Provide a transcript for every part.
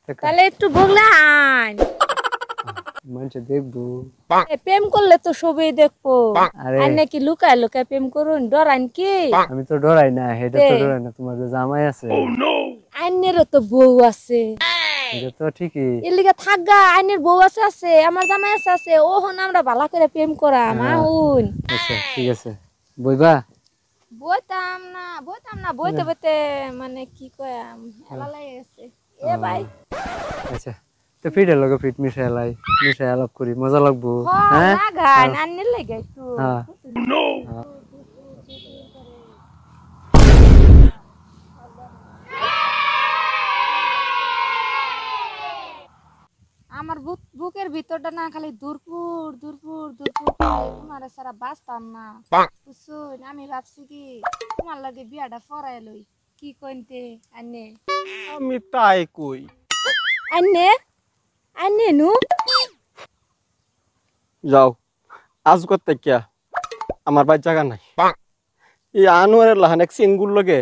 তাহলে একটু বগলা আন মানুষ দেখবো প্রেম করলে তো সবই দেখবো আর নাকি লুকায় লুকায় প্রেম করুন ডরান কি আমি তো ডরাই না হেটা তো ডরাই না তোমার যে জামাই আছে আইনেরও তো বউ আছে এটা তো ঠিকই এর লিগে থাকগা আইনের বউ আছে আমার জামাই আছে ও হন আমরা ভালো করে প্রেম করা মাহুন আচ্ছা ঠিক আছে বইবা বইতাম না বইতে বইতে মানে কি কয়াম এলা লাগে গেছে এ ভাই আচ্ছা তো ফিট লগে ফিট মিশাই আলাপ করি মজা লাগবো হ্যাঁ না গান আন্নের লাগে একটু হ্যাঁ নো আমার বুকের ভিতরটা না খালি দূরপুর তোমার সারা বাঁচতাম না বুঝছুন আমি ভাবছি কি তোমার লাগে বিয়াটা ফরাই লই কি কইতে আন্নে আমি তাই কই আন্নে নু যাও আজ করতে কিয়া আমার বাড়ি জায়গা নাই এই আনোয়ারের লাহান এক সিনগুর লগে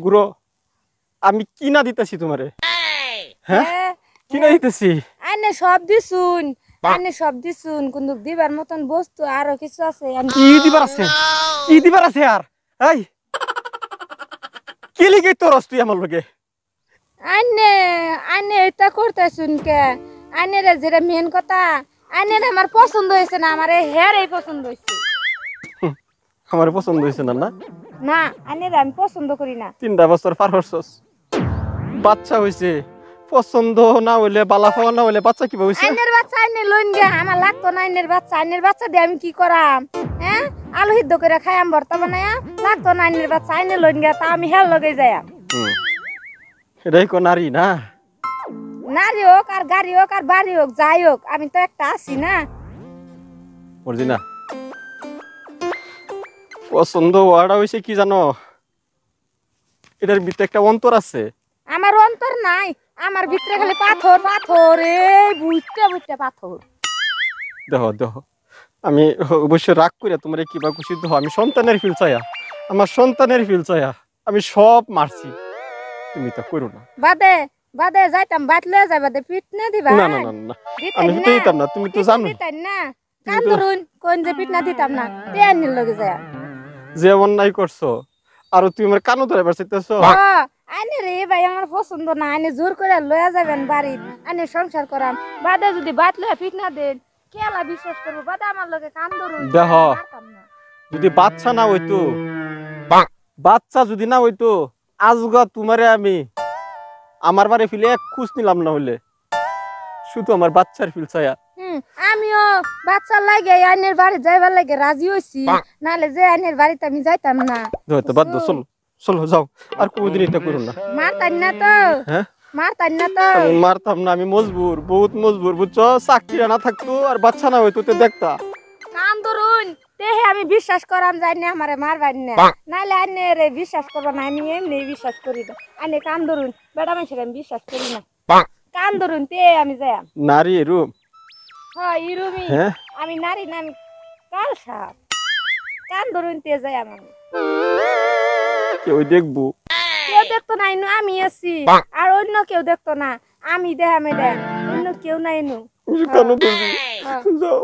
গুরো আমি কিনা দিতেছি তোমারে হ্যাঁ কিনা দিতেছি আন্নে সব দিছুন কিন্তু দিবার মতন বস্তু আরো কিছু আছে কি দিবার আছে আর এই কি লিগে তোর তুই আমার লগে আন্নে এটা করতেছুন কে আন্নের যেটা মেন কথা আন্নের আমার পছন্দ হয়েছে না আমার হেয়ার এই পছন্দ হয়েছে আমার পছন্দ হয়েছে না না না আন্নের আমি পছন্দ করি না 3 বছর পার হচ্ছস বাচ্চা হইছে পছন্দ না হইলে বালা খাওয়া না হইলে বাচ্চা কিভাবে হইছে আইনের বাচ্চা আইনে লইন গে আমার লাগতো না আইনের বাচ্চা দিয়ে আমি কি করাম হ্যাঁ আলু সিদ্ধ করে খাইয়াম ভর্তা বানায়া লাগতো না আইনের বাচ্চা আইনে লইন গে তা আমি হেল লগে যাইয়াম এটাই কো নারী না নারী হোক আর গাড়ি হোক আর বাড়ি হোক যাই হোক আমি তো একটা আছি না মর্জিনা পছন্দ ওয়াটা হইছে কি জানো এটার ভিতরে একটা অন্তর আছে আমার অন্তর নাই আমার ভিতরে খালি পাথর এই বুঝতে পাথর দেখো আমি অবশ্য রাগ করে তোমার কিবা খুশি দেহ আমি সন্তানের ফিল চাইয়া আমার সন্তানের ফিল চাইয়া আমি সব মারছি তুমি তা করো না বাদে যাইতাম বাতলে যাই বাদে পিট না দিবা না আমি তো দিতাম না তুমি তো জানো দিতাম না কান ধরুন কোন যে পিট না দিতাম না তেয়ানির লগে যায় যে অন্যায় করছো আর তুমি আমার কানো ধরে বাড়াইতেছো আইনে রে ভাই আমার পছন্দ না আইনে জোর করে লয়া যাবেন বাড়ির আইনে সংসার করাম বাদে যদি বাত লয়া পিট না দেন কেলা বিশ্বাস করবো বাদে আমার লগে কান ধরুন দেখো যদি বাচ্চা না হইতো বাচ্চা যদি না হইতো আজগা তোমারে আমি আমার বাড়ি ফিলে এক খুশ নিলাম না হইলে শুধু আমার বাচ্চার ফিল চাইয়া আমিও বাচ্চার লাগে আইনের বাড়ি যাইবার লাগে রাজি হইছি নালে যে আইনের বাড়িতে আমি যাইতাম না তো বাদ দাও চলো যাও আর কোনদিন এটা করো না মারতাম না তো হ্যাঁ মারতাম না তো মারতাম না আমি মজবুর বহুত মজবুর বুঝছো চাকরি না থাকতো আর বাচ্চা না হইতো তো দেখতা কান ধরুন তেহে আমি বিশ্বাস করাম যাই না আমারে মারবার না নালে আইনে রে বিশ্বাস করবো না আমি এমনি বিশ্বাস করি না আইনে কান ধরুন বেটা মানুষের আমি বিশ্বাস করি না কান ধরুন তে আমি যাই নারী এরূপ হ্যাঁ ইরুমি আমি নারী না আমি কাল সাপ কান ধরুন তে যাই আমি কেউ দেখবো কেউ দেখতো না ইনু আমি আছি আর অন্য কেউ দেখতো না আমি দেহা মেডা অন্য কেউ নাই ইনু কেন তুমি যাও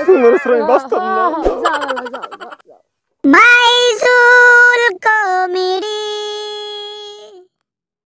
তোমার সঙ্গে বাস্তব না যাও মাইজুল কমেডি